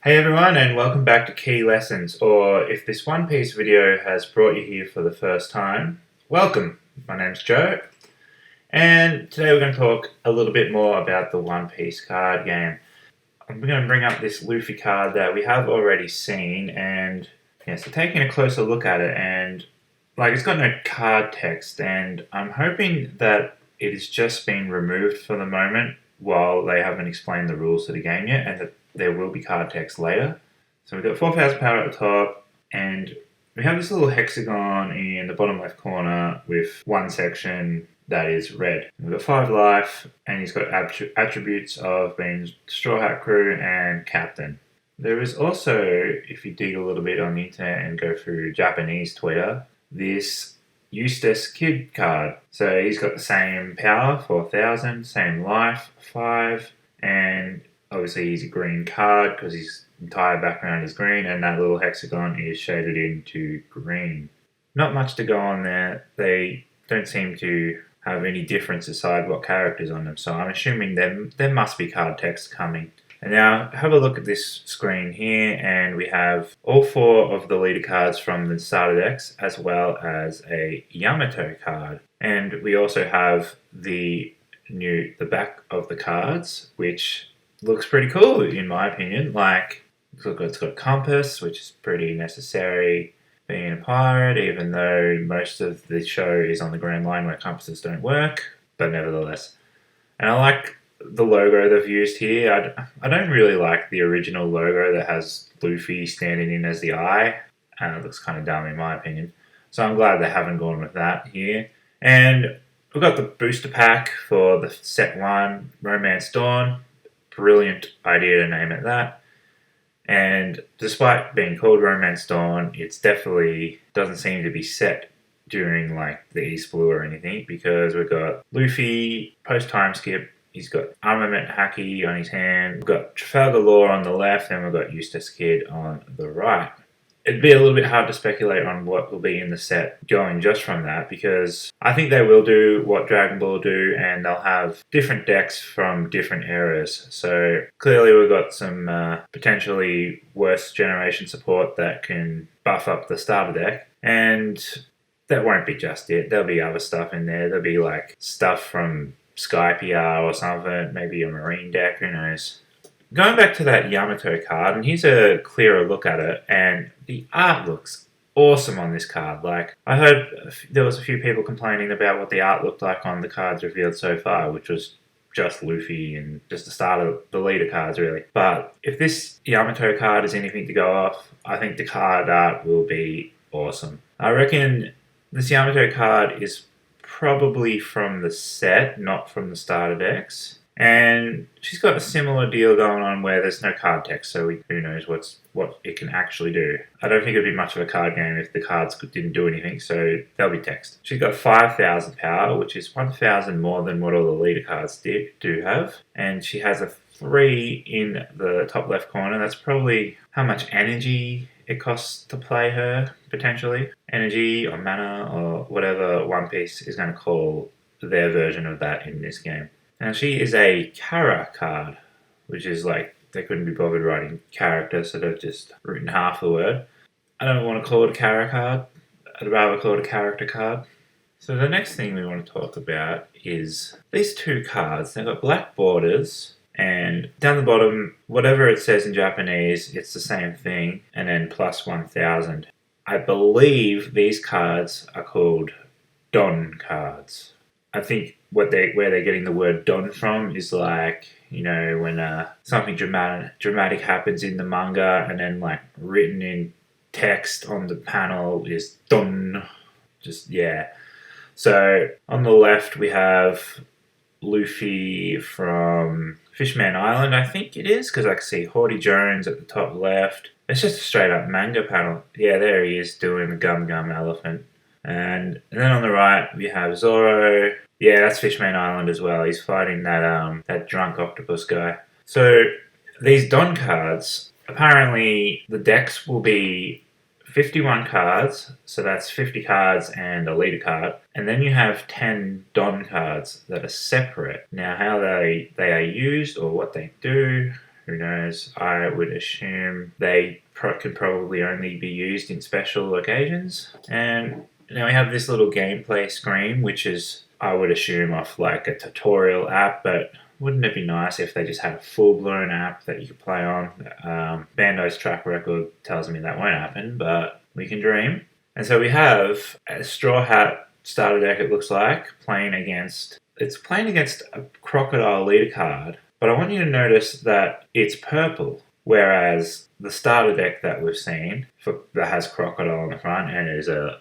Hey everyone, and welcome back to Key Lessons, or if this One Piece video has brought you here for the first time, welcome. My name's Joe, and today we're going to talk a little bit more about the One Piece card game. I'm going to bring up this Luffy card that we have already seen, and so taking a closer look at it, and it's got no card text, and I'm hoping that it has just been removed for the moment while they haven't explained the rules of the game yet, and that there will be card text later. So we've got 4,000 power at the top, and we have this little hexagon in the bottom left corner with one section that is red. We've got 5 life, and he's got attributes of being Straw Hat Crew and Captain. There is also, if you dig a little bit on the internet and go through Japanese Twitter, this Eustace Kid card. So he's got the same power, 4,000, same life, 5, and obviously he's a green card because his entire background is green, and that little hexagon is shaded into green. Not much to go on there. They don't seem to have any difference aside what character's on them, so I'm assuming there must be card text coming. And now have a look at this screen here, and we have all 4 of the leader cards from the starter decks, as well as a Yamato card. And we also have the back of the cards, which looks pretty cool in my opinion. It's got compass, which is pretty necessary being a pirate, even though most of the show is on the Grand Line where compasses don't work, but nevertheless. And I like the logo they've used here. I don't really like the original logo that has Luffy standing in as the eye, and it looks kind of dumb in my opinion. So I'm glad they haven't gone with that here. And we've got the booster pack for the set 1, Romance Dawn. Brilliant idea to name it that. And despite being called Romance Dawn, it's definitely doesn't seem to be set during the East Blue or anything, because we've got Luffy post time skip. He's got Armament Haki on his hand. We've got Trafalgar Law on the left, and we've got Eustace Kid on the right. It'd be a little bit hard to speculate on what will be in the set going just from that, because I think they will do what Dragon Ball do, and they'll have different decks from different eras. So clearly we've got some potentially worse generation support that can buff up the starter deck, and that won't be just it. There'll be other stuff in there. There'll be stuff from Sky PR or something, maybe a Marine deck, who knows. Going back to that Yamato card, and here's a clearer look at it, and the art looks awesome on this card. I heard there was a few people complaining about what the art looked like on the cards revealed so far, which was just Luffy and just the start of the leader cards, really. But if this Yamato card is anything to go off, I think the card art will be awesome. I reckon this Yamato card is probably from the set, not from the starter decks. And she's got a similar deal going on where there's no card text, so who knows what it can actually do. I don't think it'd be much of a card game if the cards didn't do anything, so there'll be text. She's got 5,000 power, which is 1,000 more than what all the leader cards do have. And she has a 3 in the top left corner. That's probably how much energy it costs to play her, potentially. Energy or mana or whatever One Piece is going to call their version of that in this game. Now she is a Kara card, which is they couldn't be bothered writing character, so they've just written half the word. I don't want to call it a Kara card. I'd rather call it a character card. So the next thing we want to talk about is these 2 cards. They've got black borders, and down the bottom, whatever it says in Japanese, it's the same thing, and then plus 1,000. I believe these cards are called Don cards. I think where they're getting the word Don from is when something dramatic happens in the manga, and then written in text on the panel is Don. So on the left we have Luffy from Fishman Island, I think it is, because I can see Haughty Jones at the top left. It's just a straight up manga panel. Yeah, there he is doing the Gum Gum Elephant. And then on the right we have Zoro. Yeah, that's Fishman Island as well. He's fighting that drunk octopus guy. So these Don cards, apparently the decks will be 51 cards, so that's 50 cards and a leader card. And then you have 10 Don cards that are separate. Now how they are used or what they do, Who knows? I would assume they can probably only be used in special occasions. And now we have this little gameplay screen, which is, I would assume, off like a tutorial app, but wouldn't it be nice if they just had a full-blown app that you could play on? Bandai's track record tells me that won't happen, but we can dream. And so we have a Straw Hat starter deck, it looks like, playing against a crocodile leader card, but I want you to notice that it's purple, whereas the starter deck that we've seen that has crocodile on the front and is a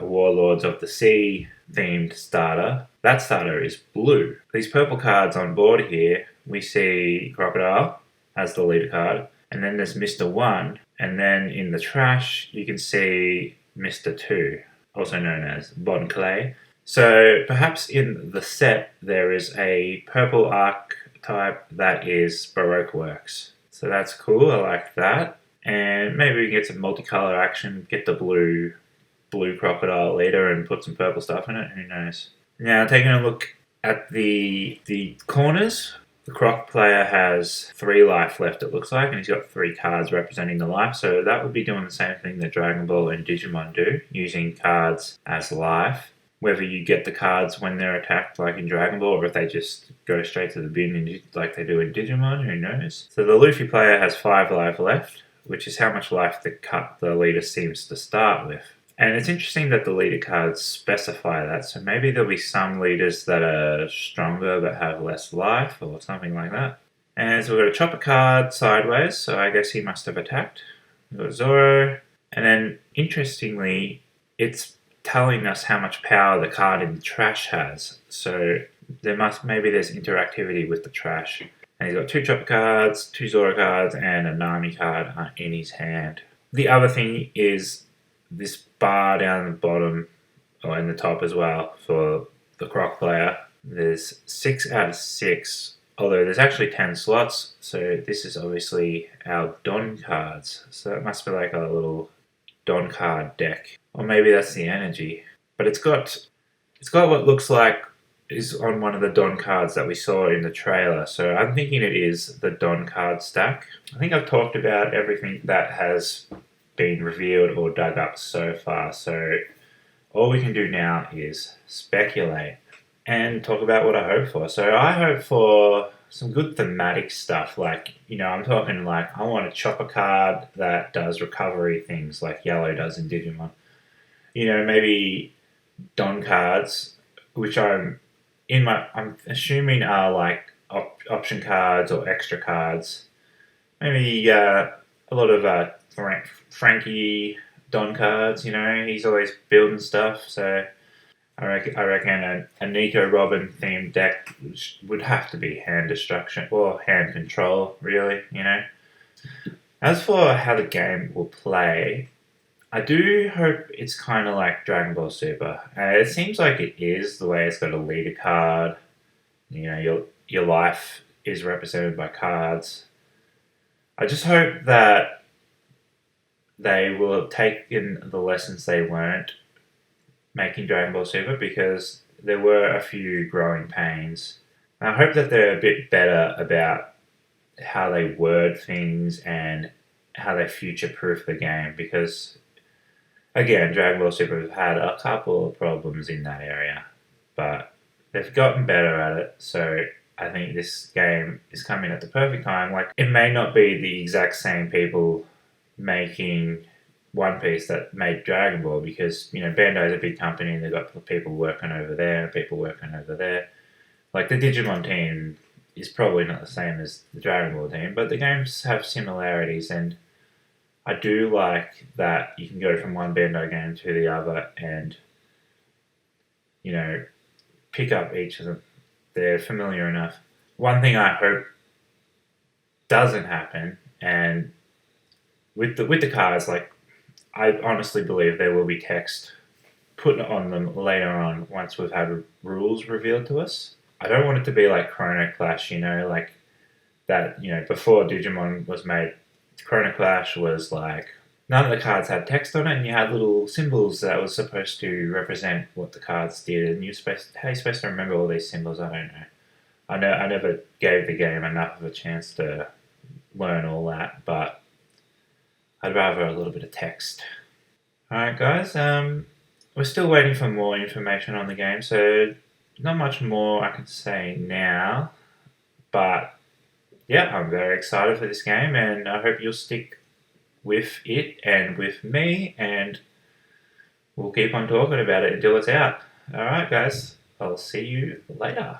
Warlords of the Sea themed starter, that starter is blue. These purple cards on board here, we see Crocodile as the leader card, and then there's Mr. 1, and then in the trash you can see Mr. 2, also known as Bon Clay. So perhaps in the set there is a purple archetype that is Baroque Works. So that's cool, I like that. And maybe we can get some multicolor action, get the blue crocodile leader and put some purple stuff in it, who knows. Now taking a look at the corners, the Croc player has 3 life left, it looks like, and he's got 3 cards representing the life, so that would be doing the same thing that Dragon Ball and Digimon do, using cards as life. Whether you get the cards when they're attacked like in Dragon Ball, or if they just go straight to the bin like they do in Digimon, who knows. So the Luffy player has 5 life left, which is how much life the leader seems to start with. And it's interesting that the leader cards specify that, so maybe there'll be some leaders that are stronger but have less life, or something like that. And so we've got a Chopper card sideways, so I guess he must have attacked. We've got Zoro, and then interestingly, it's telling us how much power the card in the trash has. So maybe there's interactivity with the trash. And he's got 2 Chopper cards, 2 Zoro cards, and a Nami card in his hand. The other thing is this bar down the bottom, or in the top as well, for the Croc player. There's 6 out of 6, although there's actually 10 slots, so this is obviously our Don cards. So it must be like a little Don card deck. Or maybe that's the energy. But it's got what looks like is on one of the Don cards that we saw in the trailer. So I'm thinking it is the Don card stack. I think I've talked about everything that has been revealed or dug up so far. So all we can do now is speculate and talk about what I hope for. So I hope for some good thematic stuff. Like, I'm talking like I want a Chopper card that does recovery things like Yellow does in Digimon. Maybe Don cards, which I'm assuming are like option cards or extra cards. Maybe a lot of Frankie Don cards. He's always building stuff. So I reckon a Nico Robin themed deck would have to be hand destruction or hand control, really. As for how the game will play, I do hope it's kind of like Dragon Ball Super. It seems like it is, the way it's got a leader card. Your life is represented by cards. I just hope that they will have taken the lessons they learnt making Dragon Ball Super, because there were a few growing pains. And I hope that they're a bit better about how they word things and how they future-proof the game, because again, Dragon Ball Super has had a couple of problems in that area, but they've gotten better at it, so I think this game is coming at the perfect time. Like, it may not be the exact same people making One Piece that made Dragon Ball, because, Bandai's a big company and they've got people working over there and people working over there. Like, the Digimon team is probably not the same as the Dragon Ball team, but the games have similarities, and I do like that you can go from one Bandai game to the other and, pick up each of them. They're familiar enough. One thing I hope doesn't happen, and with the cards, like, I honestly believe there will be text put on them later on once we've had rules revealed to us. I don't want it to be like Chrono Clash, like that, before Digimon was made, Chrono Clash was like, none of the cards had text on it, and you had little symbols that was supposed to represent what the cards did, and how are you supposed to remember all these symbols? I don't know. I never gave the game enough of a chance to learn all that, but I'd rather a little bit of text. Alright guys, we're still waiting for more information on the game, so not much more I can say now, but yeah, I'm very excited for this game, and I hope you'll stick with it and with me, and we'll keep on talking about it until it's out. Alright guys, I'll see you later.